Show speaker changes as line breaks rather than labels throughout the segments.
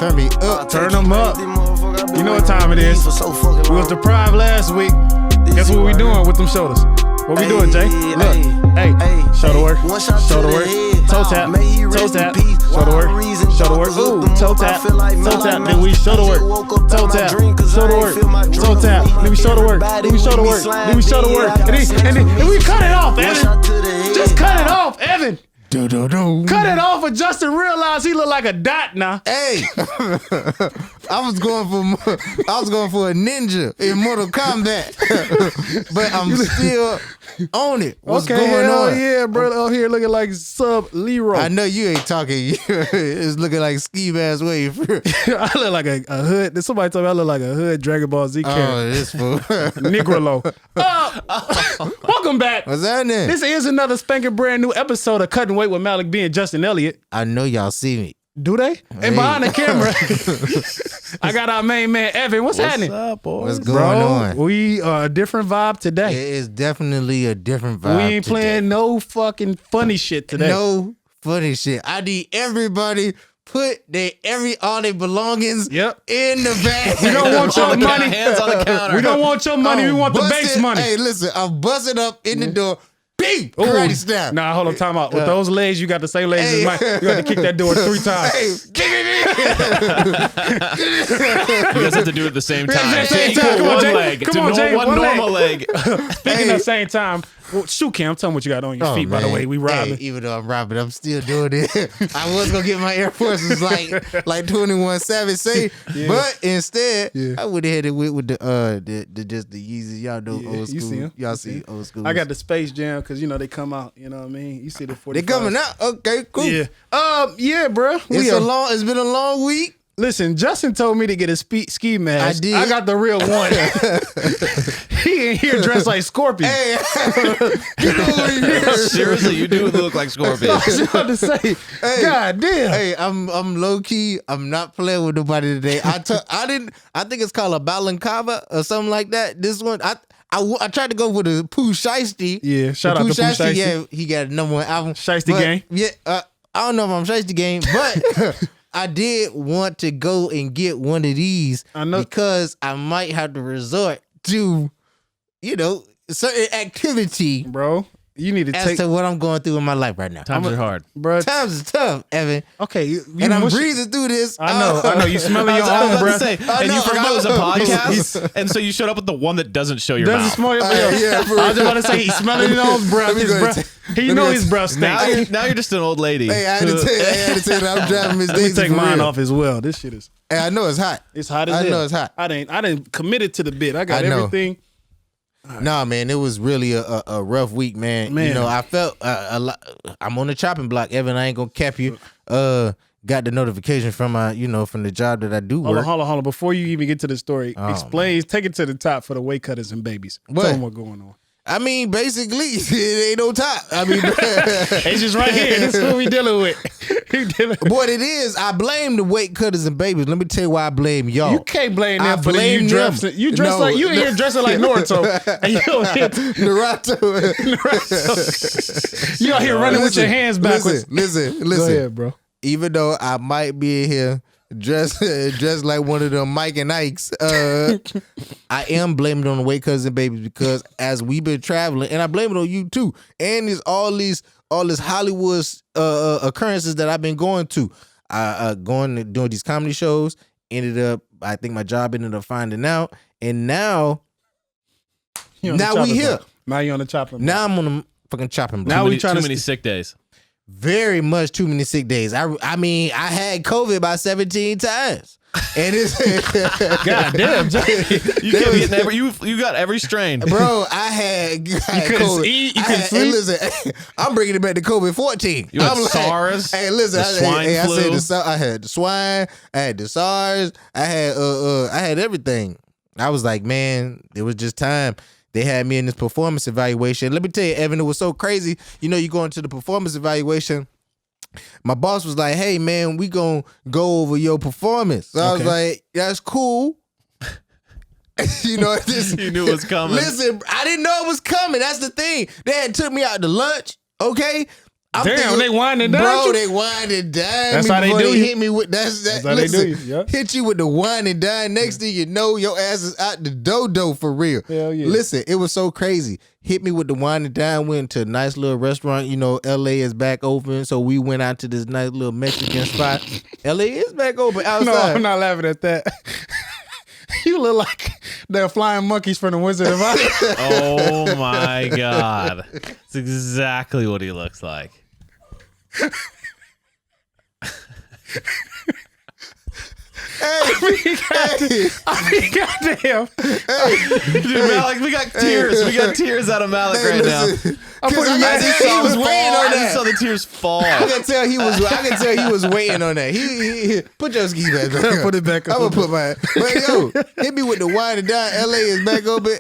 Turn me up.
Turn them up. You know what time it is. We was deprived last week. Guess what we doing with them shoulders? What we doing, Jay? Look. Hey. Shoulder work. Shoulder work. Toe tap. Toe tap. Shoulder work. Shoulder work. Ooh. Toe tap. Toe tap. Then we shoulder work. Toe tap. Shoulder work. Toe tap. Then we shoulder work. Then we shoulder work. Then we shoulder work. And then we cut it off, Evan. Just cut it off, Evan. Cut it off, and Justin realized he looked like a dot now.
Hey, I was going for a ninja in Mortal Kombat, but I'm still on it. What's going on?
Yeah, brother, out here looking like Sub Leroy.
I know you ain't talking. It's looking like Ski Mask Wave.
I look like a hood. Somebody told me I look like a hood Dragon Ball Z character.
Oh, this fool.
Nigrolo. Welcome back.
What's happening?
This is another spanking brand new episode of Cutting Weight with Malik B and Justin Elliott.
I know y'all see me.
Do they? And behind the camera, I got our main man, Evan. What's happening?
What's up, boys?
What's going on?
We are a different vibe today.
It is definitely a different vibe.
We ain't playing no fucking funny shit today.
No funny shit. I need everybody put all their belongings in the bag.
We don't want your money.
Hands on the counter.
We don't want your money. We want the bank's money.
Hey, listen, I'm busting up in the door. Bing! Karate style.
Nah, hold on, time out. With those legs, you got the same legs as mine. You got to kick that door 3 times.
You guys have to do it at the same time.
Come on, Jay.
Leg.
Come on, Jay.
One normal leg.
Speaking at the same time, well, shoe cam, tell me what you got on your feet, by the way. We robbing.
Hey, even though I'm robbing, I'm still doing it. I was going to get my Air Forces like 21 Savage say, but instead, I would have had it with the Yeezys. Y'all know old school.
You see them.
Y'all see old school.
I got the Space Jam because, they come out. You know what I mean? You see the 45.
They coming out? Okay, cool.
Yeah. Yeah, bro.
It's been a long week.
Listen, Justin told me to get a ski mask.
I did.
I got the real one. He in here dressed like Scorpion.
Hey, get over here.
Seriously, you do look like Scorpion.
I was about to say, God damn.
Hey, I'm low key. I'm not playing with nobody today. I think it's called a balaclava or something like that. This one, I tried to go for the Pooh Shiesty.
Yeah, shout out to Pooh Shiesty.
Yeah, he got a #1 album.
Shiesty Gang.
Yeah, I don't know if I'm Shiesty Gang, but I did want to go and get one of these.
I know,
because I might have to resort to, certain activity,
bro. You need to
as to what I'm going through in my life right now.
Times are hard,
bro. Times is tough, Evan.
Okay,
and I'm breathing through this.
I know. You smelling your own breath.
And you forgot it was a podcast, and so you showed up with the one that doesn't show your mouth.
Smell your breath. I was about to say he's smelling his own breath. He know his breath stinks.
Now you're just an old lady.
Hey, I had to tell you that I'm driving Miss Daisy.
Let me take mine off as well. This shit is.
Hey, I know it's hot.
It's hot as hell.
I know it's hot.
I didn't committed to the bit. I got everything.
Right. Nah, man, it was really a rough week, man. I felt a lot. I'm on the chopping block, Evan. I ain't gonna cap you. Got the notification from from the job that I do work.
Hold on. Before you even get to the story, take it to the top for the weight cutters and babies. Tell them what's going on.
I mean, basically, it ain't no top. I mean,
it's just right here. This is what we dealing with.
What it is, I blame the weight cutters and babies. Let me tell you why I blame y'all.
You can't blame them for you dressing. You dress like you in here dressing like Naruto, and you out here
Naruto.
You out here running with your hands backwards.
Listen.
Go ahead, bro.
Even though I might be in here dressed like one of them Mike and Ikes, I am blaming it on the weight cutters and babies because as we've been traveling, and I blame it on you too, and there's all this Hollywood occurrences that I've been going to, doing these comedy shows. Ended up, I think my job ended up finding out, and now we here.
Now you're on the chopping block.
Now I'm on the fucking chopping block.
Now we trying too many sick days.
Very much too many sick days. I mean, I had COVID about 17 times. And it's
God damn,
you got every strain,
bro. I couldn't
COVID. Eat, you couldn't sleep.
Listen, I'm bringing it back to COVID 14.
You had SARS.
Hey, listen,
swine flu.
I had the swine. I had the SARS. I had everything. I was like, man, it was just time. They had me in this performance evaluation. Let me tell you, Evan, it was so crazy. You go into the performance evaluation. My boss was like, hey, man, we going to go over your performance. So I was like, that's cool. You knew it was coming. Listen, I didn't know it was coming. That's the thing. They had took me out to lunch, okay?
Damn, they wine and dine
bro.
you?
They wine and dine.
That's
me
how they
before
do you.
hit me with that's
how they do you, yeah.
Hit you with the wine and dine. Next thing you know, your ass is out the dodo for real.
Hell yeah.
Listen, it was so crazy. Hit me with the wine and dine. Went to a nice little restaurant. You know, LA is back open, so we went out to this nice little Mexican spot. LA is back open outside.
No, I'm not laughing at that. You look like the flying monkeys from the Wizard of Oz.
Oh my God. That's exactly what he looks like.
Goddamn.
Dude, Malik, we got tears. We got tears out of Malik right now.
I
I saw the tears fall.
I can tell he was waiting on that. He put your ski back on.
Put it back on.
I'm gonna put my. But yo, hit me with the wine and dine. LA is back open.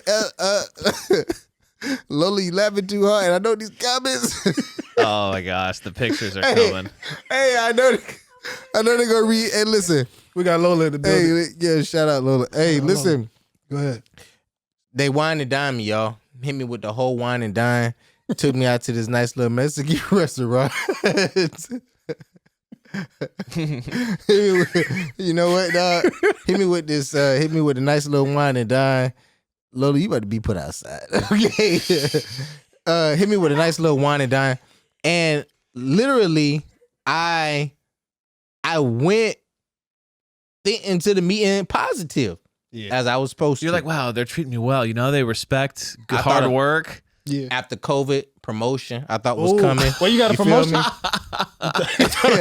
Lola, you laughing too hard, and I know these comments.
Oh my gosh, the pictures are coming.
Hey, I know they're gonna read. Hey, listen,
We got Lola in the building.
hey, yeah, shout out Lola. Hey, listen,
Go ahead.
they wine and dine me, y'all. Hit me with the whole wine and dine. Took me out to this nice little Mexican restaurant. You know what, dog? Hit me with this. Hit me with a nice little wine and dine. Lola, you about to be put outside. Okay. Hit me with a nice little wine and dine, and literally, I went into the meeting positive as I was supposed to.
You're like, wow, they're treating me well. You know, they respect
I
hard
thought-
work.
Yeah.
After COVID, promotion I thought was coming.
Well, you got a
feel
promotion.
me?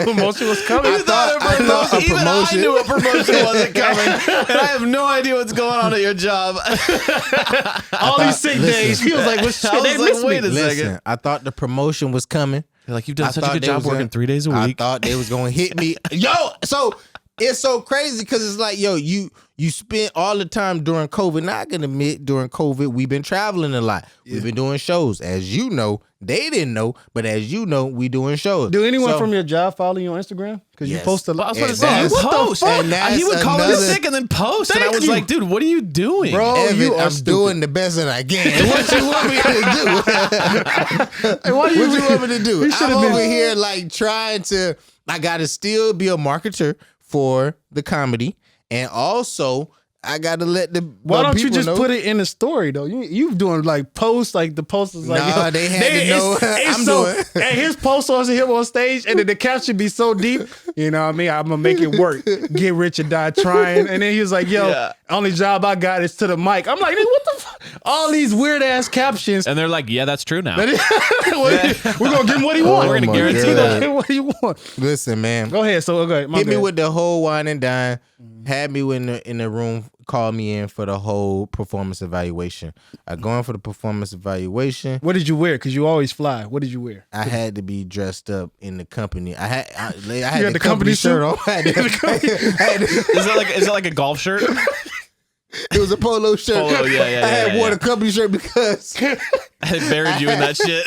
Promotion was coming.
I thought a
Even I
promotion.
knew a promotion wasn't coming, and I have no idea what's going on at your job.
All these sick days. He was like, well, shit,
I was
they
like,
miss
wait
me.
a
Listen,
second.
I thought the promotion was coming.
You're like, you've done
I
such a
thought
good
they
job
was
working 3 days a
I
week.
thought they was gonna hit me. Yo, so it's so crazy because it's like, yo, you spent all the time during COVID. Now I can admit, during COVID, we've been traveling a lot. We've been doing shows. As you know, they didn't know, but as you know, we doing shows.
Do anyone
So-
from your job follow you on Instagram? Because you
Yes.
post a
I
lot.
was about to
And
say, you
that's-
post.
and that's
He would call in
another-
sick and then post. And I
Thank
was
you.
like, dude, what are you doing?
Bro,
Evan,
you are
I'm
stupid.
doing the best that I can. What you want me to do?
Hey, why
What you want me to do?
You
I'm
should've been-
over here like trying to. I gotta still be a marketer for the comedy, and also I gotta let the.
Why don't you
people
just
know.
put it in a story though? You doing like posts, like the post is like,
Nah, they had to know I'm doing.
And his post on him on stage, and then the caption be so deep. You know what I mean? I'm gonna make it work. Get rich or die trying. And then he was like, "Yo,
Yeah.
only job I got is to the mic." I'm like, "What the fuck?" All these weird ass captions.
And they're like, yeah, that's true now.
We're gonna give him what he wants.
We're gonna
my
guarantee
God.
that.
Give him what he wants.
Listen, man.
Go ahead. So okay, my
Hit me
bad.
with the whole wine and dine. Had me in the room. Called me in for the whole performance evaluation. I go in for the performance evaluation.
What did you wear? Because you always fly. What did you wear?
I had to be dressed up in the company. I had
had
the company shirt on. I had
Is it like a golf shirt?
it was a polo shirt.
Polo, yeah,
I had
yeah.
wore the company shirt because
I buried you in that shit.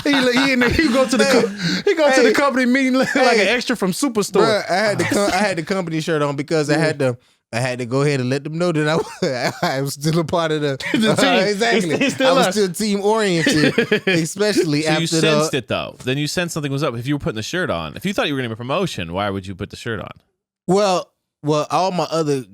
He go to the company meeting like an extra from Superstore.
bruh, I had the company shirt on because I had to go ahead and let them know that I was still a part of the
team.
exactly.
It's still
I was
us.
still team oriented, especially
So
after
you sensed it though. Then you sensed something was up. If you were putting the shirt on, if you thought you were going to be a promotion, why would you put the shirt on?
Well, all my other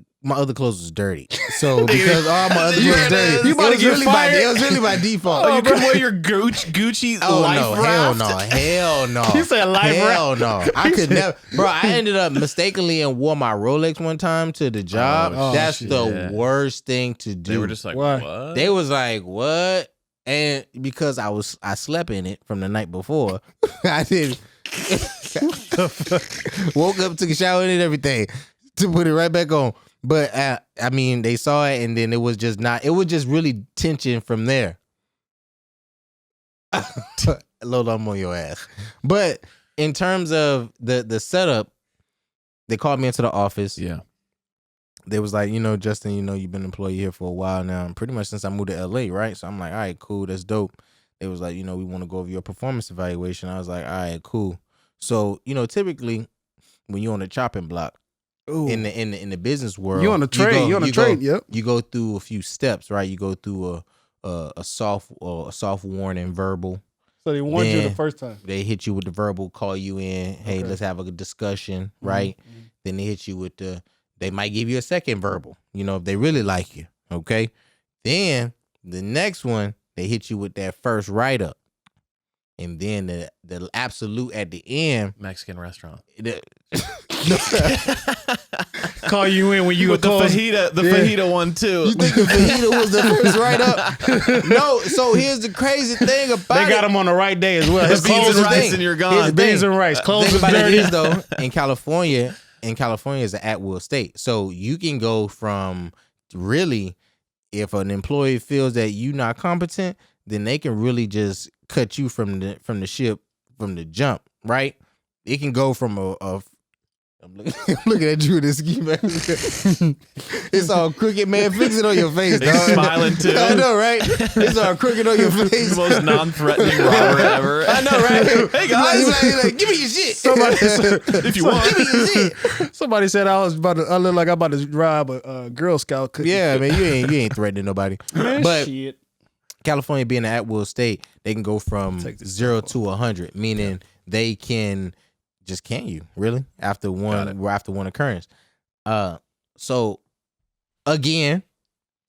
clothes was dirty. So because all my other clothes was dirty,
You about to get fired?
it was really by default.
Oh, you couldn't wear your Gucci
Oh
life
no,
raft?
hell no.
You said life
Hell no. I could never. Bro, I ended up mistakenly and wore my Rolex one time to the job.
Oh,
That's
shit.
the worst thing to do.
They were just like,
Why?
what?
They was like, what? And because I slept in it from the night before, I did. Woke up, took a shower in it, everything to put it right back on. But I mean, they saw it, and then it was just really tension from there. Load I'm on your ass. But in terms of the setup, they called me into the office.
Yeah.
They was like, Justin, you've been an employee here for a while now, and pretty much since I moved to LA, right? So I'm like, all right, cool, that's dope. They was like, we want to go over your performance evaluation. I was like, all right, cool. So, typically when you're on the chopping block in the business world,
You on the trade, yep.
You go through a few steps, right? You go through a soft warning verbal.
So they warned you
Then
the first time.
They hit you with the verbal, call you in. Hey, let's have a discussion, right? Mm-hmm. Then they hit you with they might give you a second verbal, if they really like you, okay? Then the next one, they hit you with that first write-up. And then the absolute at the end.
Mexican restaurant.
Call you in when you
with the fajita one too.
You think the fajita was the first write-up? No, so here's the crazy thing about
They got them on the right day as well.
His beans and rice and you're gone.
Beans and rice. Clothes and dirty.
Though, in California is an at-will state. So you can go from really, if an employee feels that you're not competent, then they can really just cut you from the ship from the jump, right? It can go from I'm looking at you with this ski mask. It's all crooked, man. Fix it on your face, dog.
Smiling too.
I know, right? It's all crooked on your face.
The most non-threatening robber ever.
I know, right?
Hey guys,
like, give me your shit.
Somebody
if you want.
Give me your shit.
Somebody said I look like I'm about to rob a Girl Scout cookie.
Yeah, man, you ain't threatening nobody.
Man,
but
shit.
California being an at-will state, they can go from 0 to 100, meaning they can just can you really after one occurrence. So again,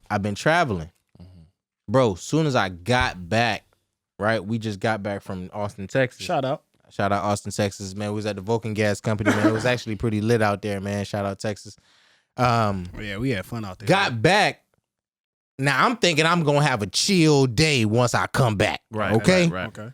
I've been traveling, bro. Soon as I got back, right, we just got back from Austin, Texas.
Shout out
Austin, Texas, man. We was at the Vulcan Gas Company, man. It was actually pretty lit out there, man. Shout out Texas.
Yeah, we had fun out there.
Got back. Now I'm thinking I'm gonna have a chill day once I come back.
Right.
Okay.
Right.
Okay.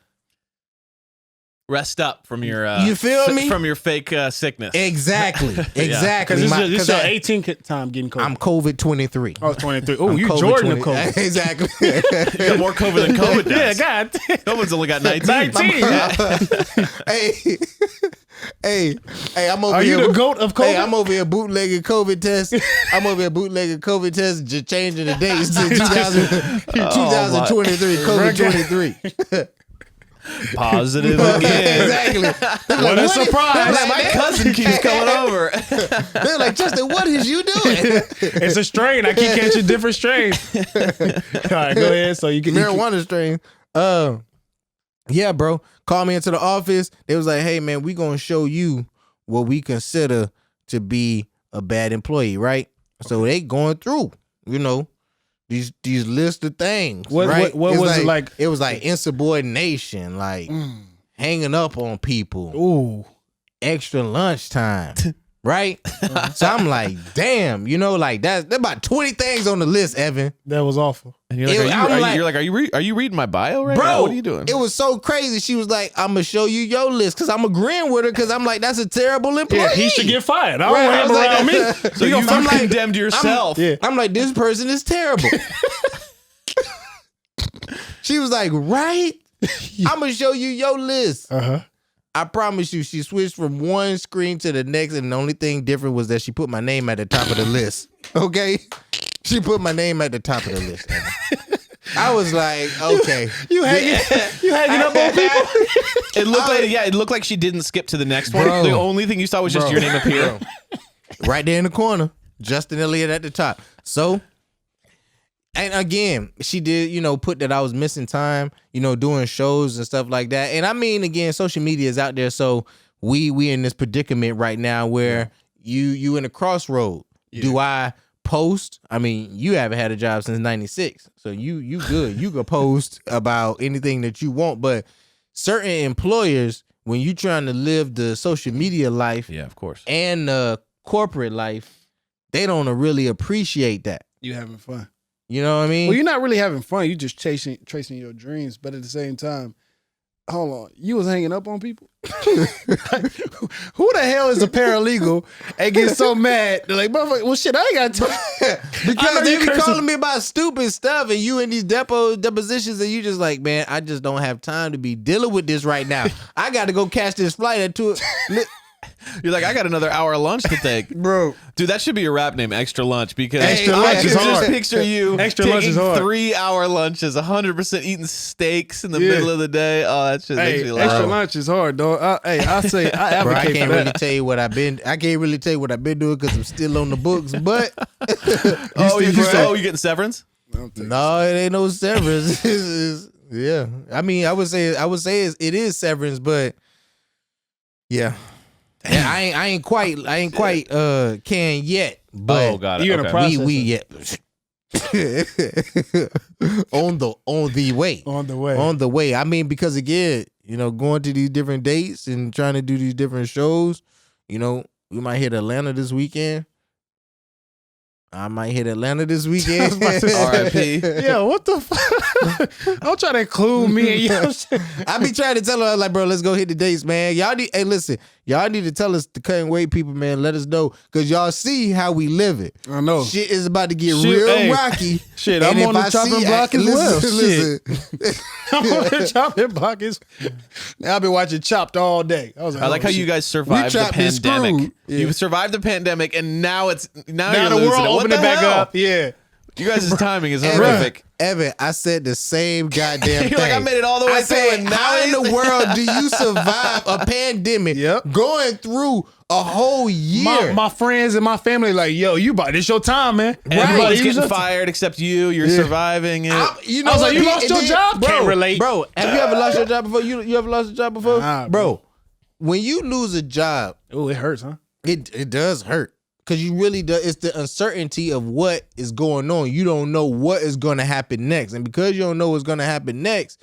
Rest up from your
you feel me?
From your fake sickness.
Exactly.
Because this is your 18th time getting COVID.
I'm COVID 23.
Oh, 23. Oh, you Jordan of COVID.
Exactly.
You got more COVID than COVID does.
Yeah, God.
COVID's only got 19.
Hey, I'm over
Are
here.
Are you the GOAT of COVID?
Hey, I'm over here bootlegging COVID tests. Just changing the dates to 2023, COVID 23.
Positive again.
Exactly.
What a surprise.
Like, my cousin keeps coming over.
They're like, Justin, what is you doing?
It's a strain. I keep catching different strains. All right, go ahead. So you can
marijuana strain. Yeah, bro. Call me into the office. They was like, hey, man, we going to show you what we consider to be a bad employee, right? Okay. So they going through, these list of things. What
was it like?
It was like insubordination, like hanging up on people.
Ooh.
Extra lunchtime. Right? So I'm like, damn, like that's about 20 things on the list, Evan.
That was awful.
And you're like, are you reading my bio right
bro,
now? What are you doing?
It was so crazy. She was like, I'm gonna show you your list because I'm agreeing with her because I'm like, that's a terrible employee.
Yeah, he should get fired. I don't want him around me.
So you condemned yourself.
I'm like, this person is terrible. She was like, right? I'm gonna show you your list.
Uh-huh.
I promise you, she switched from one screen to the next, and the only thing different was that she put my name at the top of the list. Okay? She put my name at the top of the list. I was like, okay.
You hanging up on people?
It looked like she didn't skip to the next one. The only thing you saw was just your name appear.
Right there in the corner. Justin Elliott at the top. So, and again, she did, put that I was missing time, doing shows and stuff like that. And I mean, again, social media is out there. So we in this predicament right now where you in a crossroad. Yeah. Do I post? I mean, you haven't had a job since 96. So you good. You can post about anything that you want. But certain employers, when you trying to live the social media life,
yeah, of course,
and the corporate life, they don't really appreciate that.
You having fun.
You know what I mean?
Well, you're not really having fun. You're just tracing your dreams. But at the same time, hold on. You was hanging up on people? Who the hell is a paralegal and get so mad? They're like, motherfucker, well, shit, I ain't got time.
Because they be calling me about stupid stuff and you in these depositions and you just like, man, I just don't have time to be dealing with this right now. I got to go catch this flight at 2.
You're like, I got another hour of lunch to take.
Bro.
Dude, that should be a rap name, Extra Lunch, because
Extra Lunch is hard.
Just picture you
Extra Lunch is hard.
3-hour lunches, 100% eating steaks in the middle of the day. Oh, that shit makes me laugh.
Extra Lunch is hard, dog. I say I advocate
bro, I can't
for that.
really tell you what I've been doing because I'm still on the books, but
you getting severance?
No, it ain't no severance. Yeah. I mean, I would say it is severance, but yeah. Yeah, I ain't quite can yet. But
Oh, got it.
You in the
Okay.
process.
we yet on the way.
On the way.
On the way. I mean, because again, going to these different dates and trying to do these different shows, we might hit Atlanta this weekend. I might hit Atlanta this weekend.
R.I.P.
Yeah, what the fuck? Don't try to include me in your shit.
I be trying to tell her, like, bro, let's go hit the dates, man. Hey, listen, y'all need to tell us, the cutting weight people, man. Let us know, because y'all see how we live it.
I know.
Shit is about to get real rocky.
Shit,
And
I'm
if
on the
I
chopping
see-
block as well.
Listen.
I'm on the chopping block. I've been watching Chopped all day. I was like,
I like
oh,
how
shit.
you guys survived the
trapped and
pandemic.
screwed. Yeah.
You survived the pandemic, and now you're
Now the
losing
world
it. What
opened
the
it back
hell?
up. Yeah.
You guys' timing is horrific.
Evan, I said the same goddamn
You're
thing.
like, I made it all the way
I
through,
said,
and now
how in the
it's-
world do you survive a pandemic going through a whole year?
My friends and my family like, yo, this your time, man.
Everybody's
Use
getting
your
fired except you. You're surviving it.
I
I was like, you lost your job?
Bro,
Can't relate.
Bro, have you ever lost your job before? You ever lost a job before?
Nah,
bro, when you lose a job,
Oh, it hurts, huh?
it does hurt. Because you really do. It's the uncertainty of what is going on. You don't know what is going to happen next. And because you don't know what's going to happen next,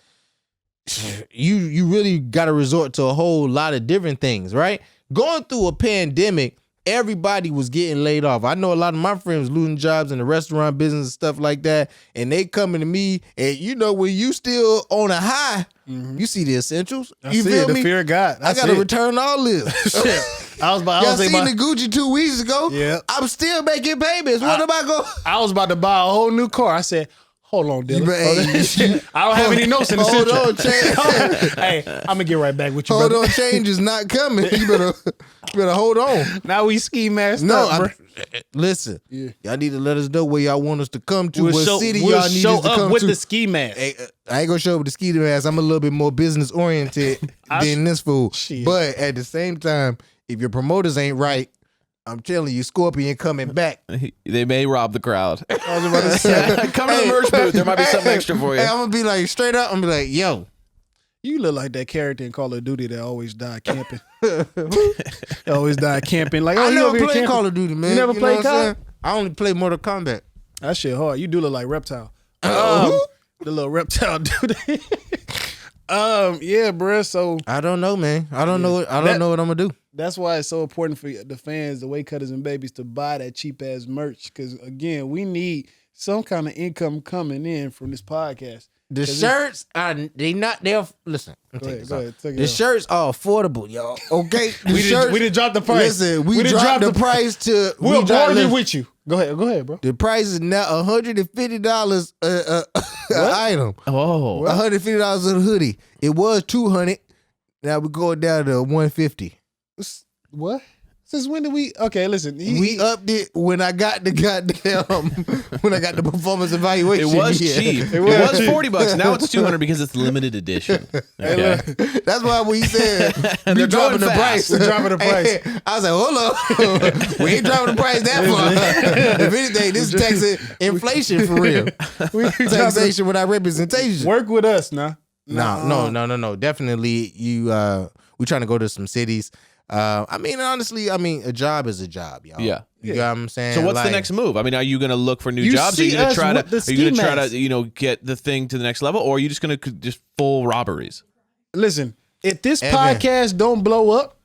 you really got to resort to a whole lot of different things, right? Going through a pandemic, everybody was getting laid off. I know a lot of my friends losing jobs in the restaurant business and stuff like that. And they coming to me, and when you still on a high, you see the essentials. You feel me?
The fear of God.
I got to return all this.
Shit. I
Y'all seen the Gucci 2 weeks ago?
Yeah.
I'm still making payments. What am I going?
I was about to buy a whole new car. I said, hold on, Dylan.
Hey,
I don't have any notes in the
hold
central.
on, change.
Hey, I'm going to get right back with you,
Hold
brother.
on, change is not coming. You better hold on.
Now we ski masked
No,
up, bro.
listen. Y'all need to let us know where y'all want us to come to.
We'll
what
show,
city
we'll
y'all need
show
us to
up
come
with
to.
the ski mask.
Hey, I ain't gonna show up with the ski mask. I'm a little bit more business oriented than this fool.
Shit.
But at the same time, if your promoters ain't right, I'm telling you, Scorpion coming back.
They may rob the crowd.
I was about to say,
Come to the merch booth. There might be something extra for you.
Hey, I'm gonna be like straight up. I'm gonna be like, yo.
You look like that character in Call of Duty that always died camping. Always died camping. Like, oh,
I
you
never
over here
played
camping?
Call of Duty, man.
You never
know
played
what I'm
COD?
saying? I only play Mortal Kombat.
That shit hard. You do look like Reptile.
Who?
The little reptile dude. Yeah, bruh. So
I don't know, man. I don't know. I don't know what I'm gonna do.
that's why it's so important for the fans, the weight cutters and babies, to buy that cheap ass merch. Because again, we need some kind of income coming in from this podcast.
The shirts are they're listen.
Go ahead. Take it
The
off.
shirts are affordable, y'all. Okay, the
We didn't drop the price.
Listen, we
done
dropped the price to.
We'll bargain
listen,
with you. Go ahead, bro.
The price is now $150 an item.
Oh.
$150 a hoodie. It was $200. Now we're going down to $150.
What? Since when did we? Okay, listen.
We upped it when I got the goddamn when I got the performance evaluation.
It was
yeah.
cheap. It was $40. Now it's $200 because it's limited edition. Okay.
That's why when you said we
They're
dropping
going
the price,
fast.
We're dropping the price.
Hey, I was like, hold up, we ain't dropping the price that far. If anything, this is taxing inflation for real. Taxation without representation.
Work with us now.
No. Definitely, we trying to go to some cities. I mean, honestly, a job is a job, y'all.
Yeah.
You know what I'm saying?
So what's the
Like,
next move? I mean, are you going to look for new
You
jobs? Are you
see
going to
us
try
with the
to? Are you going to
ski
try
mask.
to get the thing to the next level, or are you just going to just full robberies?
Listen, if this
Evan.
podcast don't blow up,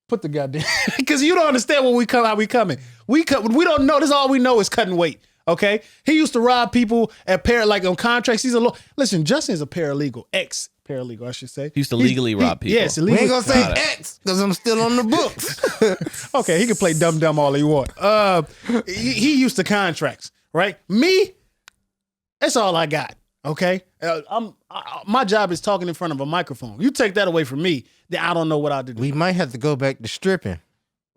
put the goddamn because you don't understand how we coming. We don't know. This all we know is cutting weight. Okay, he used to rob people at on contracts. He's listen. Justin is a paralegal, ex-paralegal, I should say.
He used to legally rob people.
Yes,
we
illegally.
ain't gonna say
Got it.
X because I'm still on the books.
Okay, he can play dumb all he want. He used to contracts, right? Me, that's all I got. Okay, my job is talking in front of a microphone. You take that away from me, then I don't know what I do.
We might have to go back to stripping.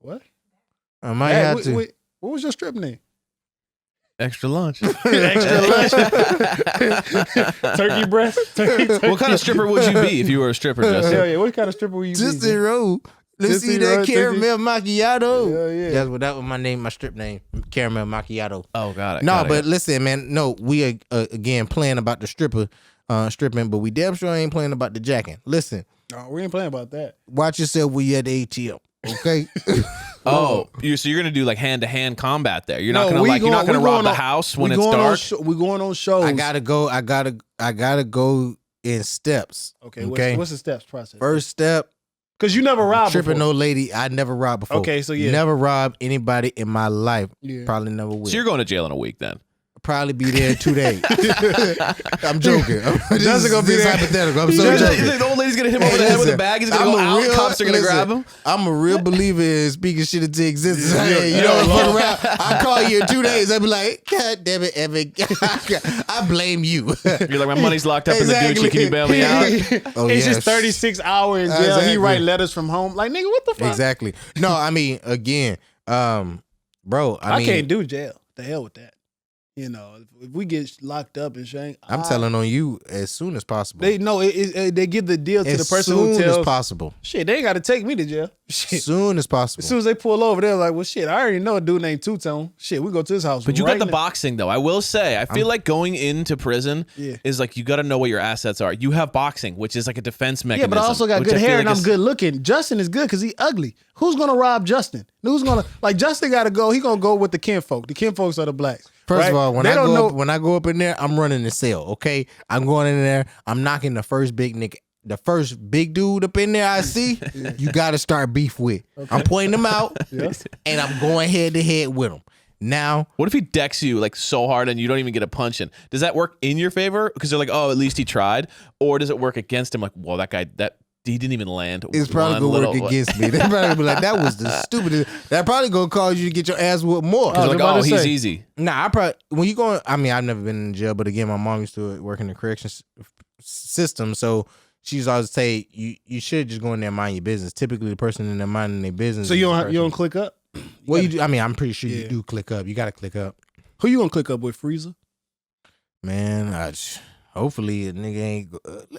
What?
I might have to.
What was your strip name?
Extra lunch.
Extra lunch. Turkey breast. Turkey.
What kind of stripper would you be if you were a stripper, Justin?
Hell yeah! What kind of stripper were you?
Just
be,
in road. Let's
Just
see
in
that
road,
caramel macchiato.
Hell yeah.
That was my name, my strip name, caramel macchiato.
Oh, got it.
No,
got it.
but listen, man. No, we are again playing about the stripper. stripping, but we damn sure ain't playing about the jacking. Listen,
No, we ain't playing about that.
watch yourself when you at the ATM. Okay.
So you're gonna do like hand to hand combat there. You're
No,
not gonna
we
you're not
going-
gonna
we
rob
going
the
on-
house when
we
it's
going on
dark.
we going on shows.
I gotta go in steps.
Okay.
Okay.
What's the steps process?
First step,
Because you never robbed
tripping
before.
no lady. I never robbed before.
Okay, so yeah.
Never robbed anybody in my life.
Yeah.
Probably never will.
So you're going to jail in a week then.
Probably be there in 2 days. I'm joking.
Justin gonna be there.
Hypothetical. I'm so joking.
The old lady's gonna hit him over the head with a bag. He's gonna go out. Cops are gonna grab him.
I'm a real believer in speaking shit into existence. Hey, you know what? Fuck around. I call you in 2 days. I'll be like, God damn it, Evan. I blame you.
You're like, my money's locked up in the Gucci. Can you bail me out?
It's just 36 hours in jail.
Exactly.
He write letters from home. Like, nigga, what the fuck?
Exactly. No, I mean, again, bro. I mean,
can't do jail. The hell with that. You know, if we get locked up and shit,
I'm telling on you as soon as possible.
they know they give the deal to the person who
as soon
tells.
as possible.
Shit, they ain't got to take me to jail. Shit.
As soon as possible.
As soon as they pull over, they're like, well, shit, I already know a dude named Two Tone. Shit, we go to his house.
But you
right
got the
now.
boxing though. I will say, I feel like going into prison
Yeah.
is like you got to know what your assets are. You have boxing, which is like a defense
Yeah,
mechanism.
but I also got
which
good
I feel
hair
like
and I'm
is-
good looking. Justin is good because he ugly. Who's gonna rob Justin? Who's gonna like Justin? Got to go. He gonna go with the kinfolk. The kinfolks are the blacks.
First
right?
of all, when
They
I
don't
go
know.
up, when I go up in there, I'm running the cell. Okay, I'm going in there. I'm knocking the first big nigga, the first big dude up in there I see. You got to start beef with. I'm pointing them out, and I'm going head to head with them. Now,
What if he decks you like so hard and you don't even get a punch in? Does that work in your favor? Because they're like, oh, at least he tried. Or does it work against him? Like, well, that guy, he didn't even land.
it's probably
one
gonna work
little-
against me. They probably be like, that was the stupidest. That probably gonna cause you to get your ass whooped more.
They're
I was
like,
about
oh,
to
he's
say.
easy.
Nah, I probably when you going. I mean, I've never been in jail, but again, my mom used to work in the corrections system, so she's always say you should just go in there and mind your business. Typically, the person in there minding their business.
So
is
you
the
don't
person-
you don't click up.
Well, you do. I mean, I'm pretty sure you
Yeah.
do click up. You got to click up,
Who you gonna click up with? Freezer.
man. Hopefully, a nigga ain't.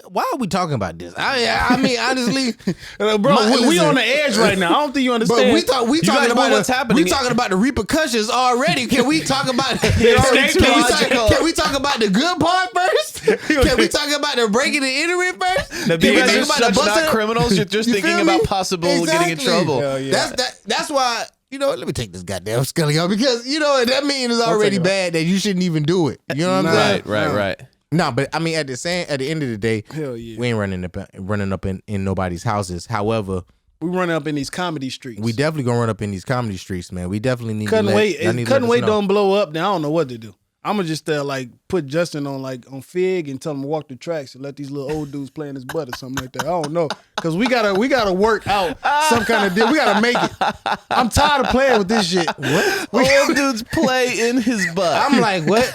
Why are we talking about this? I mean, honestly,
Bro,
My-
we
listen.
on the edge right now. I don't think you understand.
but we
guys
talking
know
about
what's happening.
We talking about the repercussions already. Can we talk about?
already too logical.
Can we talk about the good part first? Can we talk about the breaking and entering first?
You
Can we
guys
talk
are
about
such
the
not
busting?
criminals. You're just
You
thinking
feel
about
me?
possible getting in
Exactly.
trouble.
Hell yeah.
That's why. You know, let me take this goddamn Scully out because you know that means it's already
take it out.
bad that you shouldn't even do it. You know what I'm saying?
Right.
No, but I mean, at the end of the day,
Hell yeah.
we ain't running up in nobody's houses. However,
We run up in these comedy streets.
we definitely gonna run up in these comedy streets, man. We definitely need
Couldn't
to
wait.
y'all need
If
to let
Couldn't
us
wait
know.
don't blow up, then I don't know what to do. I'm gonna just like put Justin on on Fig and tell him to walk the tracks and let these little old dudes play in his butt or something like that. I don't know, cause we gotta work out some kind of deal. We gotta make it. I'm tired of playing with this shit. What?
Old dudes play in his butt.
I'm like, what?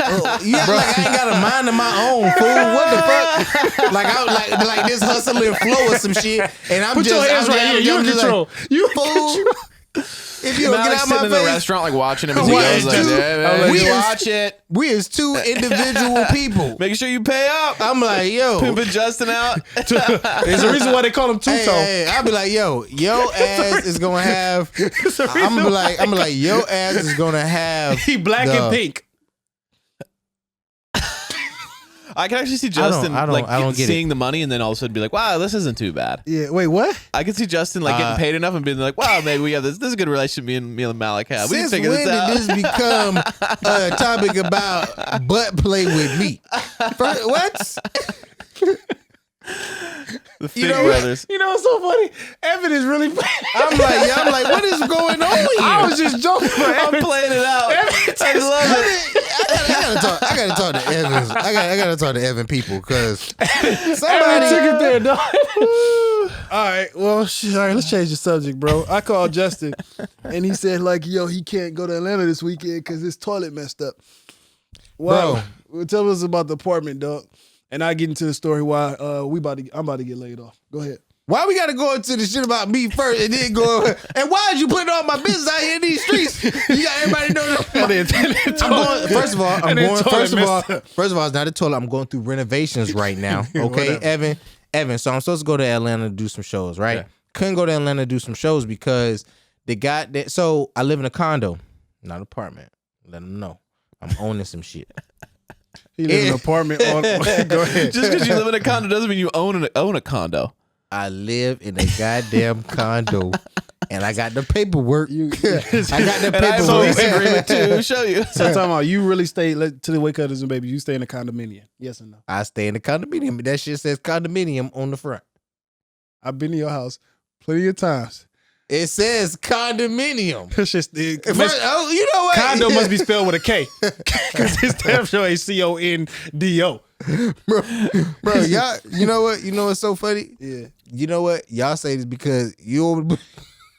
You act like I ain't got a mind of my own, fool. What the fuck? Like I like this hustling flow or some shit, and I'm
Put
just
your hands
I'm
right
just-
here. You
I'm
in
just
control.
Like,
You in
fool.
control.
If you don't get
Malik's
out
sitting in
my
the
face,
restaurant, like watching him as he
We
goes.
is
Like,
two-
yeah,
we
you
is-
watch it.
we is two individual people.
Making sure you pay up.
I'm like, yo.
Pimping Justin out.
There's a reason why they call him Two Tone.
Hey, I'll be like, yo ass is gonna have. I'm like, yo ass is gonna have.
He black and pink.
I can actually see Justin
I don't get
seeing the money and then all of a sudden be like, wow, this isn't too bad.
Yeah. Wait, what?
I can see Justin like getting paid enough and being like, wow, maybe we have this. This is a good relationship me and Malik have. We can
Since
figure
when
this out.
did this become a topic about butt play with me? What?
The Fig
know,
brothers.
You know what's so funny? Evan is really.
I'm like, what is going on here?
I was just joking.
I'm playing it out. I love it.
I gotta talk to Evans. I gotta talk to Evan people because
Evan
somebody
took it there, dog. All right, well, all right, let's change the subject, bro. I called Justin, and he said, like, yo, he can't go to Atlanta this weekend because his toilet messed up. Wow. Well, tell us about the apartment, dog. And I get into the story why I'm about to get laid off. Go ahead.
Why we gotta go into the shit about me first and then go? And why is you putting all my business out here in these streets? You got everybody know that. I'm going, first of all, first of all, it's not a toilet. I'm going through renovations right now. Okay,
Whatever.
Evan. So I'm supposed to go to Atlanta to do some shows, right?
Yeah.
Couldn't go to Atlanta to do some shows because they got that. So I live in a condo, not an apartment. Let them know I'm owning some shit.
He live in an apartment. Go ahead.
Just because you live in a condo doesn't mean you own a condo.
I live in a goddamn condo, and I got the paperwork. I got the
And I have a
paperwork.
lease agreement to show you.
So talking about you really stay to the way Cutters and Baby. You stay in a condominium? Yes or no?
I stay in the condominium. That shit says condominium on the front.
I've been to your house plenty of times.
It says condominium.
It's just
You know what?
condo must be spelled with a K because it's damn sure a CONDO.
Bro, y'all. You know what? You know what's so funny?
Yeah.
You know what? Y'all say this because you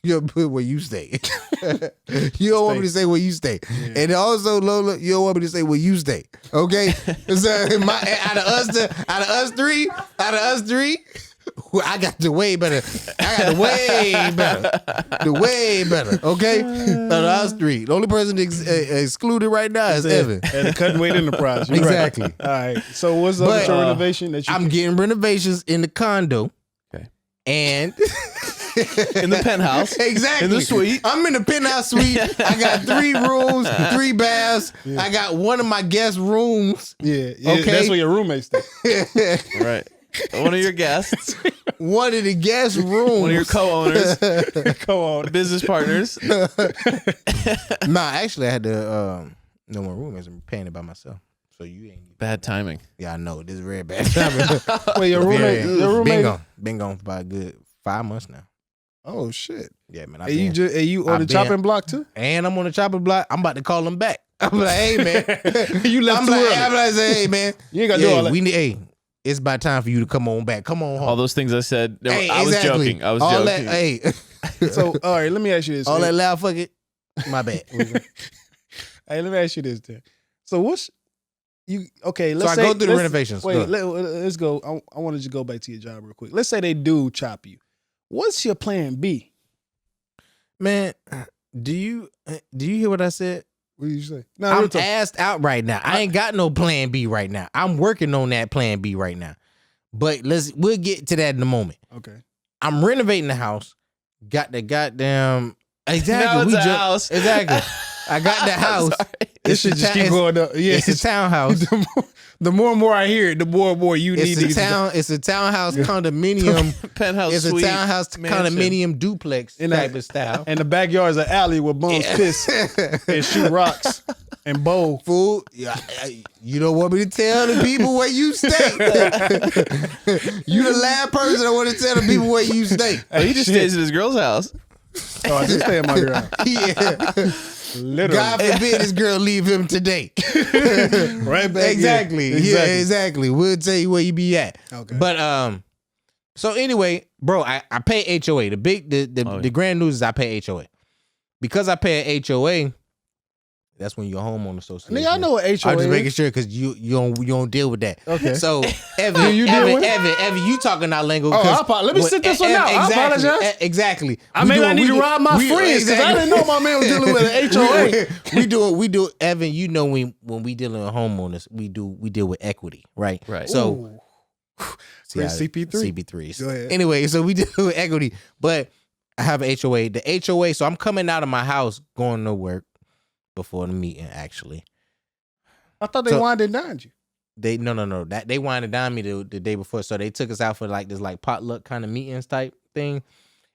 don't put where you stay. You don't want me to say where you stay. Yeah. And also, Lola, you don't want me to say where you stay. Okay? So out of us three, I got the way better. The way better. Okay? Out of us three. The only person excluded right now is Evan.
And the Cutting Weight Enterprise. You're
Exactly.
Right. All right. So what's up with your renovation that you
I'm getting renovations in the condo.
Okay.
And
in the penthouse.
Exactly.
In the suite.
I'm in the penthouse suite. I got 3 rooms, 3 baths. Yeah. I got one of my guest rooms.
Yeah. Okay. That's where your roommates stay.
Right. One of your guests.
One of the guest rooms.
One of your co-owners. Business partners.
Nah, actually I had to no more roommates. I'm paying it by myself. So you ain't
bad timing.
Yeah, I know. This is very bad timing.
Wait, your roommate
been gone for about a good 5 months now.
Oh shit.
Yeah, man.
You on the chopping block too?
And I'm on the chopping block. I'm about to call him back. I'm like, hey man.
You left too early.
I'm like, hey man.
You ain't gotta do all that.
It's about time for you to come on back. Come on home.
All those things I said,
I was joking.
I was joking.
So, all right, let me ask you this.
All that loud fuck it. My bad.
Hey, let me ask you this then. So what's you okay, let's
say I go through the renovations.
Wait, let's go. I wanted you to go back to your job real quick. Let's say they do chop you. What's your plan B?
Man, do you hear what I said?
What did you say? No,
I'm assed out right now. I ain't got no plan B right now. I'm working on that plan B right now. But we'll get to that in a moment.
Okay.
I'm renovating the house. Got the goddamn
exactly. Now it's a house.
Exactly. I got the house.
This should just keep going up. Yeah,
it's a townhouse.
The more and more I hear it, the more and more you need.
It's a townhouse condominium
penthouse.
It's
suite
a townhouse condominium duplex type of style.
And the backyard is an alley where bums piss and shoot rocks and bowl.
Fool, you don't want me to tell the people where you stay. You the last person I want to tell the people where you stay.
He just stays at his girl's house.
Oh, I just stay at my girl.
Yeah. Literally. God forbid this girl leave him today.
Right back.
Exactly. Yeah, exactly. We'll tell you where you be at.
Okay.
But so anyway, bro, I pay HOA. The grand news is I pay HOA. Because I pay a HOA, that's when your homeowner association.
Nigga, I know what HOA is.
I'm just making sure because you don't deal with that.
Okay.
So Evan, you talking our lingo.
Let me sit this one out.
Exactly,
I apologize.
Exactly.
I need to rob my friends because I didn't know my man was dealing with an HOA.
we do. Evan, you know when we dealing with homeowners, we deal with equity, right?
Right.
So
CP3. Go ahead.
Anyway, so we deal with equity, but I have an HOA. The HOA. So I'm coming out of my house, going to work. Before the meeting, actually.
I thought they wined and dined you.
No. They wined and dined me the day before. So they took us out for like this like potluck kind of meetings type thing.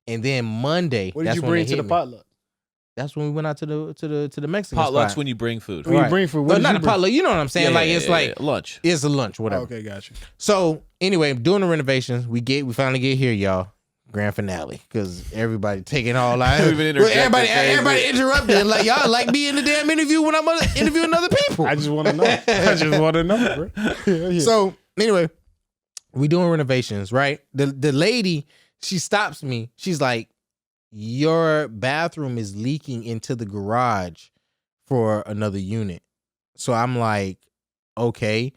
And then Monday,
what did you bring to the potluck?
That's when we went out to the Mexican
potlucks
spot.
When you bring food.
When you bring food.
But not a potluck. You know what I'm saying? It's like
lunch.
It's a lunch, whatever.
Okay, gotcha.
So anyway, doing the renovations, we finally get here, y'all. Grand finale, because everybody taking all out. Everybody interrupted. Like, y'all like me in the damn interview when I'm interviewing other people.
I just want to know. Bro. Yeah.
So anyway, we doing renovations, right? The lady, she stops me. She's like, your bathroom is leaking into the garage for another unit. So I'm like, okay.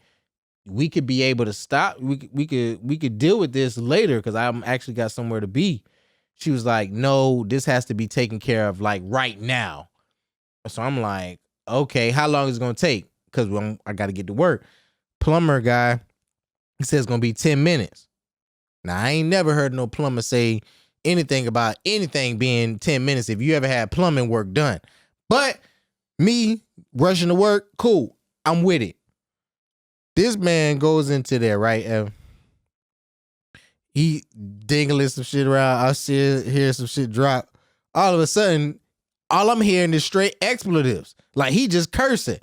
We could be able to stop. We could deal with this later because I'm actually got somewhere to be. She was like, no, this has to be taken care of like right now. So I'm like, okay, how long is it gonna take? Because I got to get to work. Plumber guy, he says it's gonna be 10 minutes. Now I ain't never heard no plumber say anything about anything being 10 minutes if you ever had plumbing work done. But me rushing to work, cool. I'm with it. This man goes into there, right? And he dingling some shit around. I hear some shit drop. All of a sudden, all I'm hearing is straight expletives. Like he just cursing.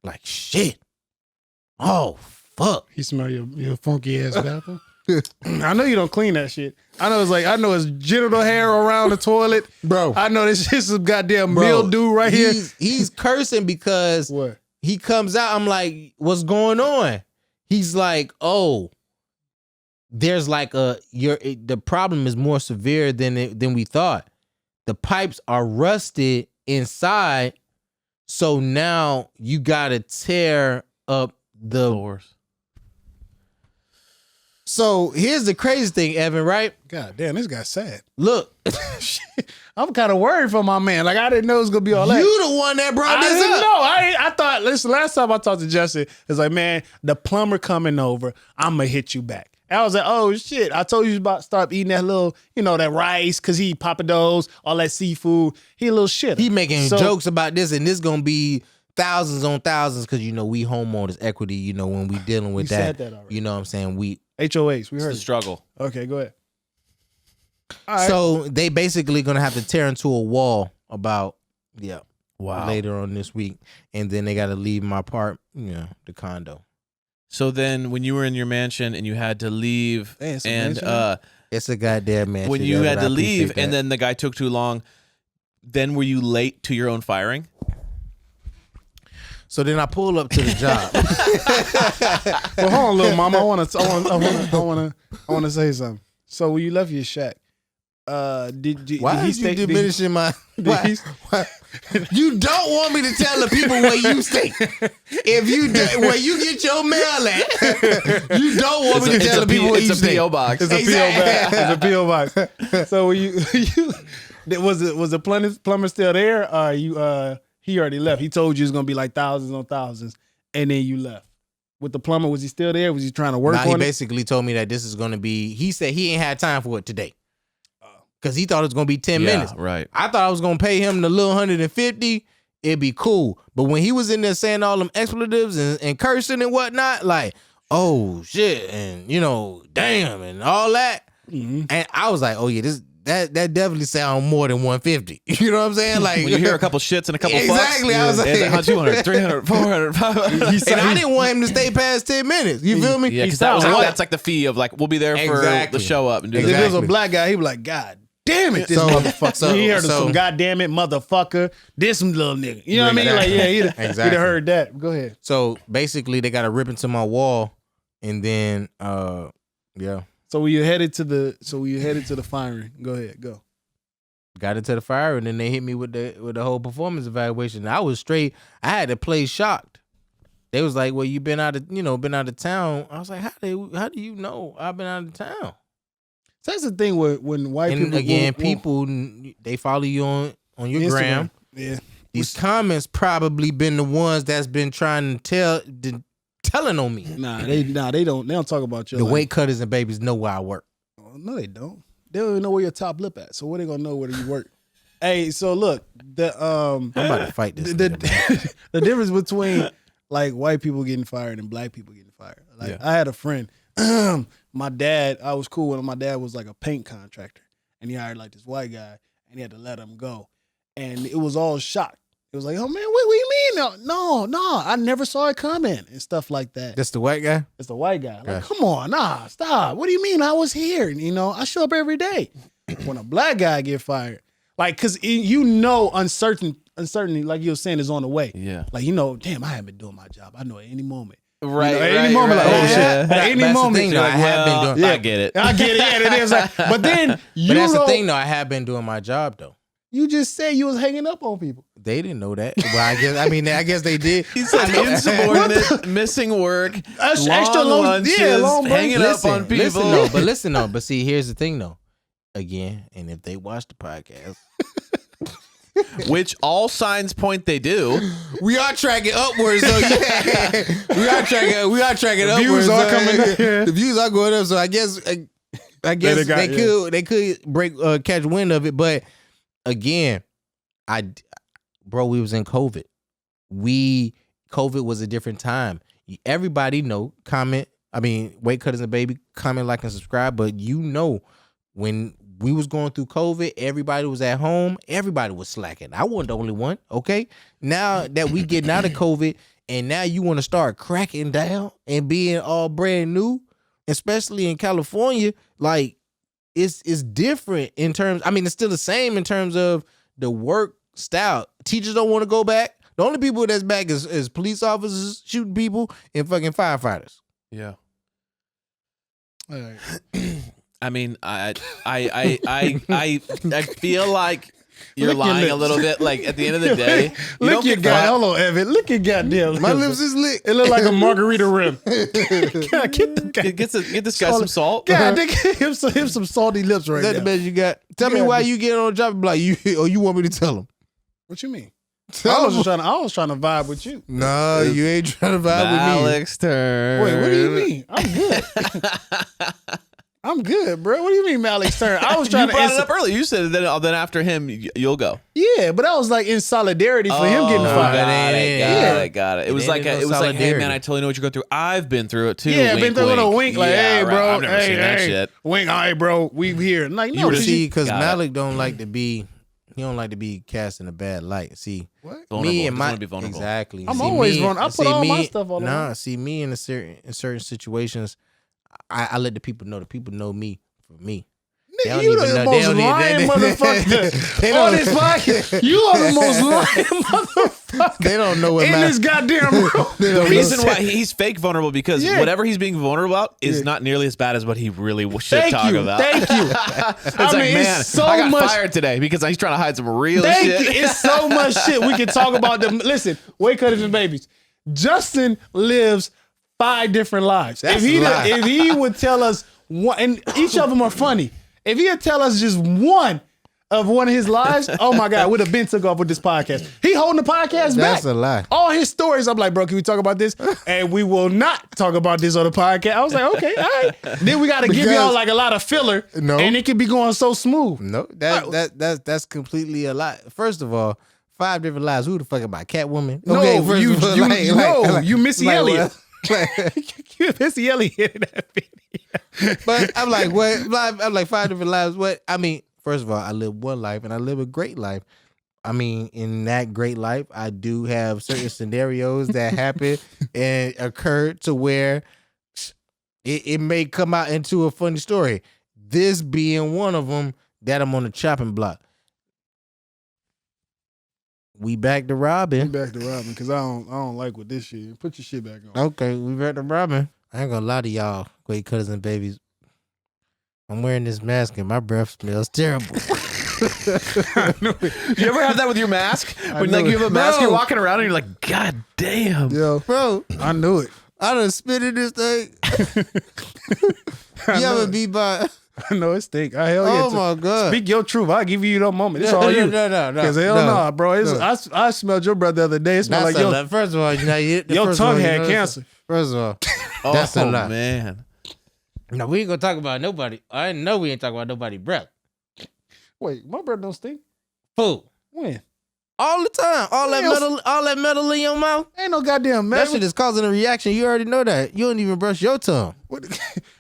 Like shit. Oh fuck.
He smell your funky ass bathroom. I know you don't clean that shit. I know it's genital hair around the toilet.
Bro.
I know this shit's some goddamn mildew right here.
He's cursing because
What?
he comes out. I'm like, what's going on? He's like, oh, there's like the problem is more severe than we thought. The pipes are rusted inside, so now you gotta tear up the
Doors.
So here's the crazy thing, Evan, right?
God damn, this guy's sad.
Look,
I'm kind of worried for my man. Like I didn't know it was gonna be all that.
you the one that brought
I
this
didn't
up.
know. I thought. Listen, last time I talked to Justin, it's like, man, the plumber coming over. I'm gonna hit you back. And I was like, oh shit! I told you about to stop eating that little, that rice, cause he eat papados, all that seafood. He a little shit.
He making jokes about this, and this gonna be thousands on thousands, cause we homeowners equity. When we dealing with
said that already.
You know what I'm saying? We
HOAs. We heard
The
it.
struggle.
Okay, go ahead. All right.
So they basically gonna have to tear into a wall about
Wow.
later on this week, and then they got to leave my the condo.
So then, when you were in your mansion and you had to leave,
Damn, it's a
and
mansion,
It's a goddamn man.
when you had to leave, and then the guy took too long, then were you late to your own firing?
so then I pull up to the job.
Well, hold on, little mama. I want to say something. So when you left your shack, did
Why
he
is you diminishing my? Why? You don't want me to tell the people where you stay. If you where you get your mail at, you don't want me to tell the people where you stay.
It's a P.O. box.
It's a P.O. box. It's a P.O. box. So when you was the plumber still there? He already left. He told you it's gonna be like thousands on thousands, and then you left. With the plumber, was he still there? Was he trying to work on it?
He basically told me that this is gonna be. He said he ain't had time for it today. Cause he thought it was gonna be 10 minutes.
Right.
I thought I was gonna pay him the little 150. It'd be cool. But when he was in there saying all them expletives and cursing and whatnot, like, oh shit, and damn, and all that, and I was like, oh yeah, that definitely sound more than 150. You know what I'm saying? Like
When you hear a couple shits and a couple
exactly,
fucks,
I was like,
200, 300, 400, 500.
and I didn't want him to stay past 10 minutes. You feel me?
Yeah, because that's like the fee of like, we'll be there for
Exactly.
the show up and do
If
this.
it was a black guy, he'd be like, God damn it, this motherfucker. He heard of some goddamn it, motherfucker. This little nigga. You know what I mean? Like, yeah, he'd have heard that. Go ahead.
So basically, they got to rip into my wall, and then yeah.
So when you headed to the firing, go ahead, go.
Got into the fire, and then they hit me with the whole performance evaluation. I was straight. I had to play shocked. They was like, "Well, you been out of town." I was like, "How do you know I've been out of town?"
So that's the thing when white
And
people
again, people they follow you on your
Instagram.
gram.
Yeah,
These comments probably been the ones that's been trying to telling on me.
They don't talk about your
The
life.
weight cutters and babies know where I work.
Oh, no, they don't. They don't even know where your top lip at. So where they gonna know where you work? Hey, so look,
I'm about to fight this.
The difference between like white people getting fired and black people getting fired. Like I had a friend. My dad, I was cool when my dad was like a paint contractor, and he hired like this white guy, and he had to let him go, and it was all shocked. It was like, oh man, what do you mean? No, I never saw it coming and stuff like that.
That's the white guy.
It's the white guy. Like, come on, stop. What do you mean? I was here. And, I show up every day. When a black guy get fired, like, cause uncertainty, like you were saying, is on the way.
Yeah.
Like, damn, I haven't been doing my job. I know at any moment.
Right.
At any moment, like, oh shit. At any
That's
moment,
the thing, though, I have been doing.
I get it.
I get it. Yeah, it is. Like, but then
But that's the thing, though. I have been doing my job, though.
You just said you was hanging up on people.
They didn't know that. Well, I guess they did.
He said insubordinate, missing work,
Extra long
lunches,
long break.
hanging up on people.
Listen, though. But see, here's the thing, though. Again, and if they watch the podcast,
which all signs point they do.
we are tracking upwards. So yeah, we are tracking upwards.
Views are
so,
coming up. Yeah.
The views are going up. So I guess they could catch wind of it. But again, we was in COVID. COVID was a different time. everybody know, comment. I mean, Weight Cutters and Baby, comment, like, and subscribe. But when we was going through COVID, everybody was at home. Everybody was slacking. I wasn't the only one. Okay. Now that we getting out of COVID, and now you want to start cracking down and being all brand new, especially in California, like it's different in terms. I mean, it's still the same in terms of the work style. Teachers don't want to go back. The only people that's back is police officers shooting people and fucking firefighters.
Yeah.
All right.
I mean, I feel like you're lying a little bit. Like at the end of the day,
look your guy. Hold on, Evan. Look your goddamn.
My lips is lit.
It look like a margarita rim. God,
get this guy some salt.
God, him some salty lips right now.
Is that the best you got? Tell me why you get on the job like you want me to tell him?
What you mean? I was trying to vibe with you.
No, you ain't trying to vibe with me.
Malik's turn.
Wait, what do you mean? I'm good. I'm good, bro. What do you mean Malik's turn? I was trying to
brought it up earlier. You said then after him you'll go.
Yeah, but I was like in solidarity for him getting fired.
Got it. It was like hey man, I totally know what you're going through. I've been through it too.
Yeah,
wink,
been through a little wink, like, hey, bro,
I've never seen that shit.
Wink, all right, bro, we here. Like, no,
see, because Malik don't like to be. He don't like to be cast in a bad light. See,
what?
Me and my
be vulnerable.
Exactly.
I'm always vulnerable. I put all my stuff on.
Nah, see me in certain situations, I let the people know. The people know me for me.
Nigga, you the most lying motherfucker on this podcast. You are the most lying motherfucker.
They don't know what
in this goddamn room.
The reason why he's fake vulnerable because whatever he's being vulnerable about is not nearly as bad as what he really should talk about.
Thank you.
It's man, so I got fired today because he's trying to hide some real shit.
Thank you. It's so much shit we can talk about. Listen, Weight Cutters and Babies. Justin lives 5 different lives. If he would tell us one, and each of them are funny. If he'd tell us just one of his lives, oh my God, we'd have been took off with this podcast. He holding the podcast back.
That's a lie.
All his stories, I'm like, bro, can we talk about this? And we will not talk about this on the podcast. I was like, okay, all right. Then we got to give y'all like a lot of filler, and it can be going so smooth.
No, that's completely a lie. First of all, 5 different lives. Who the fuck am I? Catwoman?
No,
okay,
you Missy Elliott. You Missy Elliott in that video.
But I'm like, what? I'm like 5 different lives. What? I mean, first of all, I live one life and I live a great life. I mean, in that great life, I do have certain scenarios that happen and occur to where it may come out into a funny story. This being one of them that I'm on the chopping block. We back to robbing.
Because I don't like with this shit. Put your shit back on.
Okay, we back to robbing. I ain't gonna lie to y'all, Weight Cutters and Babies. I'm wearing this mask and my breath smells terrible.
Do you ever have that with your mask? When like you have a mask, you're walking around and you're like, God damn.
Yo, bro.
I knew it.
I done spit in this thing. You ever be by...
I know it stink. Oh
my God.
Speak your truth. I'll give you that moment. It's all you.
No.
Because no, bro. I smelled your breath the other day. It smelled like your...
First of all,
your tongue had cancer.
First of all, that's a lie.
Man.
No, we ain't gonna talk about nobody. I know we ain't talking about nobody breath.
Wait, my breath don't stink?
Fool.
When?
All the time. All that metal in your mouth.
Ain't no goddamn metal.
That shit is causing a reaction. You already know that. You don't even brush your tongue.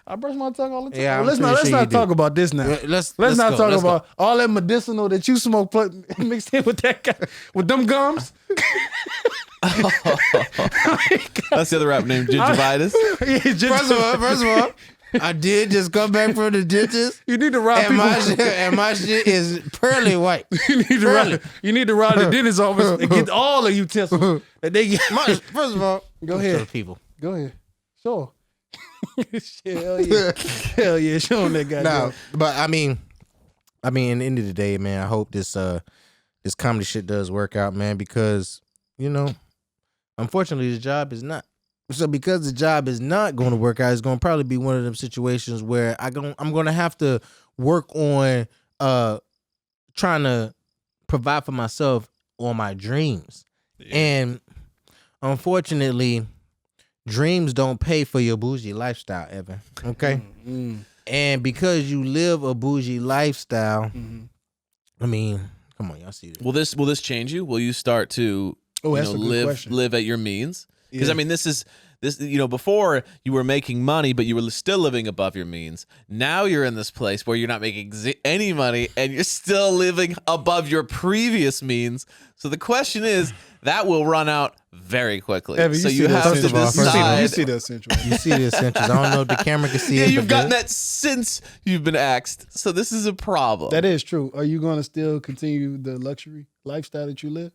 I brush my tongue all the time.
Yeah,
let's not talk about this now. Let's not talk about all that medicinal that you smoke mixed in with that guy, with them gums.
That's the other rap name, gingivitis.
First of all,
I did just come back from the dentist.
You need to rob people.
And my shit is pearly white.
You need to rob the dentist's office and get all the utensils that they get.
First of all,
go ahead.
People.
Go ahead. Sure. Hell yeah. Hell yeah. Show them that guy.
No, but I mean, at the end of the day, man, I hope this comedy shit does work out, man, because, unfortunately the job is not. So because the job is not going to work out, it's going to probably be one of them situations where I'm going to have to work on trying to provide for myself on my dreams. Yeah. And unfortunately, dreams don't pay for your bougie lifestyle, Evan. Okay? Mm-hmm. And because you live a bougie lifestyle, mm-hmm. I mean, come on, y'all see this.
Will this change you? Will you start to live at your means? Because I mean, this, before you were making money, but you were still living above your means. Now you're in this place where you're not making any money and you're still living above your previous means. So the question is, that will run out very quickly.
Evan,
so you have to decide.
You see the essentials.
You see the essentials. I don't know if the camera can see
Yeah,
it.
you've gotten that since you've been axed. So this is a problem.
That is true. Are you going to still continue the luxury lifestyle that you live?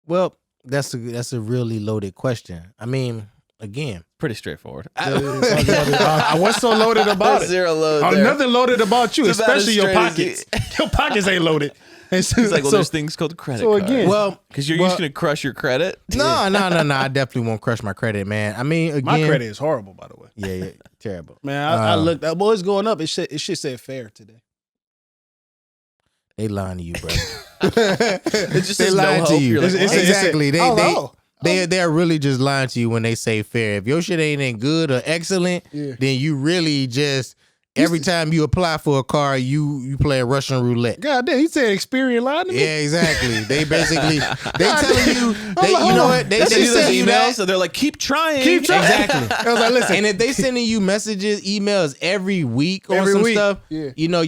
Well, that's a really loaded question. I mean, again,
pretty straightforward.
What's so loaded about it?
Zero load.
Nothing loaded about you,
It's about
especially
as
your
straight
pockets. Your pockets ain't loaded. And so,
He's like, well, there's things called credit
so
cards.
again,
well,
Because you're used to crush your credit.
no. I definitely won't crush my credit, man. I mean, again,
my credit is horrible, by the way.
Yeah, terrible.
Man, I looked. Well, it's going up. It should say fair today.
They lying to you, bro.
It just
they
says no
lying
hope.
to you.
You're like, what?
Exactly.
Oh,
They're really just lying to you when they say fair. If your shit ain't good or excellent, then you really just every time you apply for a car, you play Russian roulette.
God damn, he said Experian lying to me.
Yeah, exactly. They basically telling you, you know what? They
send you those
send you
emails,
that.
so they're like, keep trying.
Keep trying.
Exactly.
I was like, listen.
And if they sending you messages, emails every week or
Every
some
week,
stuff,
yeah.
you know,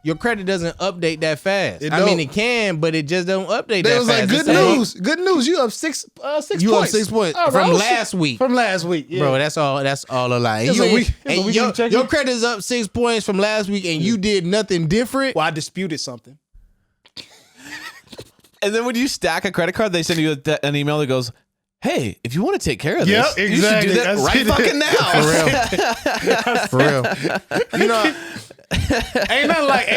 your credit doesn't update that fast.
It
I mean,
don't.
it can, but it just don't update
They
that
was
fast.
like, good
It's like,
news. Good news. You up six points.
You up 6 points
Oh, bro,
from last week.
From last week, yeah.
Bro, that's all a lie.
It's
You
a
ain't-
week- it's a
and
week
your,
you check
your
it?
credit's up 6 points from last week and you did nothing different.
Well, I disputed something.
And then when you stack a credit card, they send you an email that goes, hey, if you want to take care of this,
Yep, exactly.
you should do that
I see
right
that.
fucking now.
For real. You know,
ain't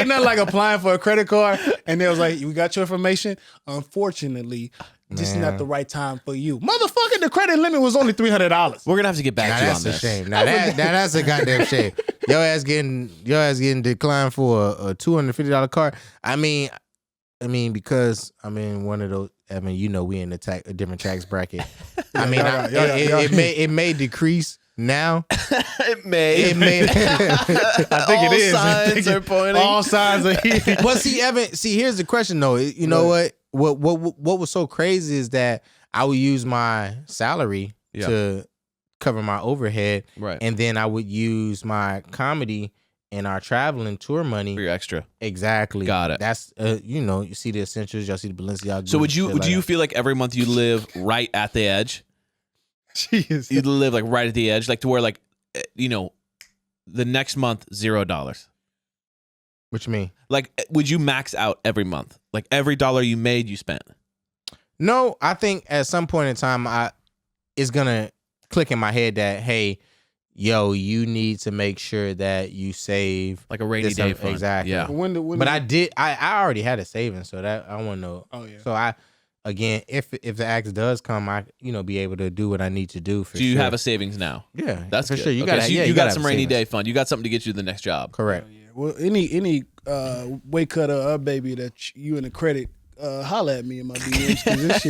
nothing like applying for a credit card and they was like, we got your information. Unfortunately, this is not the right time for you. Motherfucker, the credit limit was only $300.
We're going to have to get back
now
to you on
that's a
this.
shame. Now that's a goddamn shame. Your ass getting declined for a $250 card. I mean, because one of those. I mean, you know, we in a different tax bracket. I mean, it may decrease now.
It may.
I think it is.
All signs are pointing.
All signs are here.
But see, Evan, here's the question though. You know what? What was so crazy is that I would use my salary to cover my overhead,
Right.
and then I would use my comedy and our traveling tour money
For your extra.
Exactly.
Got it.
That's you see the essentials, y'all see the Balenciaga.
So would you feel like every month you live right at the edge?
Jeez.
You live like right at the edge, like to where like, the next month $0.
What you mean?
Like, would you max out every month? Like every dollar you made, you spent.
No, I think at some point in time, it's gonna click in my head that hey, yo, you need to make sure that you save
Like a rainy
this
day fund.
Exactly.
Yeah.
But I already had a savings, so that I want to know.
Oh, yeah.
So again, if the axe does come, I be able to do what I need to do for
Do you
sure.
have a savings now?
Yeah,
That's
for
good.
sure. You
Okay,
got
so
you
you
gotta
got some
have
rainy
savings.
day fund. You got something to get you to the next job.
Correct.
Yeah. Well, any weight cutter or baby that you in the credit, holla at me in my DMs because this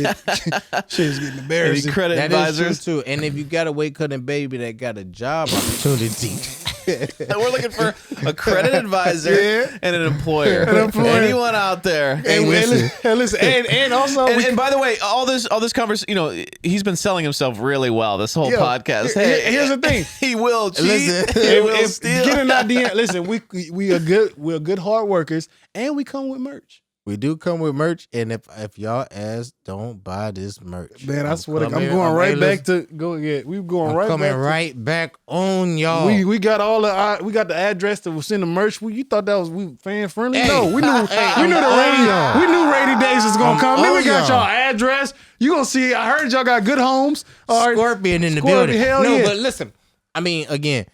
shit is getting
Any
embarrassing.
credit
That is
advisors?
true too. And if you got a weight cutting baby that got a job opportunity,
We're looking for a credit advisor and an employer. Anyone out there?
Hey, listen, and also,
And by the way, all this conversation, he's been selling himself really well this whole podcast. Hey,
here's the thing.
he will cheat.
Listen.
He will steal.
Get an idea. Listen, we are good. We're good hard workers, and we come with merch.
we do come with merch. And if y'all ass don't buy this merch,
Man, I swear to God,
coming-
I'm going right back
listen,
to go. Yeah, we're going
I'm
right
coming
back.
right back on y'all.
We got we got the address that was in the merch. You thought that was fan friendly?
Hey,
No, we knew
I'm
the
on
rainy
y'all.
we knew rainy days was gonna
I'm
come. Then we
on
got
y'all.
y'all address. You gonna see? I heard y'all got good homes. All right.
Scorpion in the
Scorpion,
building.
hell
No,
yeah.
but listen, I mean, again,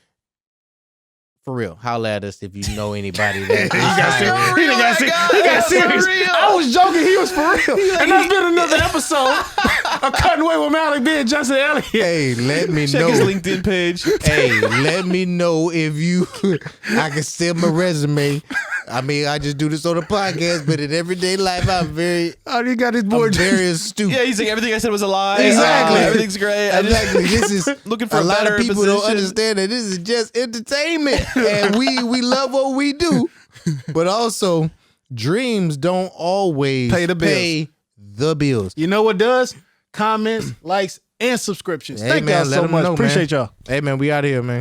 for real, holla at us if you know anybody that.
He got
For
serious.
real.
I was joking. He was for real. And that's been another episode of Cutting Away with Malik being Justin Elliott.
Hey, let me
Check
know.
his LinkedIn page.
Hey, let me know if I can send my resume. I mean, I just do this on the podcast, but in everyday life, I'm very astute.
Yeah, he's like, everything I said was a lie.
Exactly.
Everything's great. I just-
Exactly. This is
looking for
a
a
lot
better
of people don't
position.
understand that this is just entertainment, and we love what we do, but also dreams don't always
Pay the bills.
the bills.
You know what does? comments, likes, and subscriptions.
Hey,
Thank
man,
y'all
let
so
'em
much.
know, man.
Appreciate y'all.
Hey, man, we out here, man.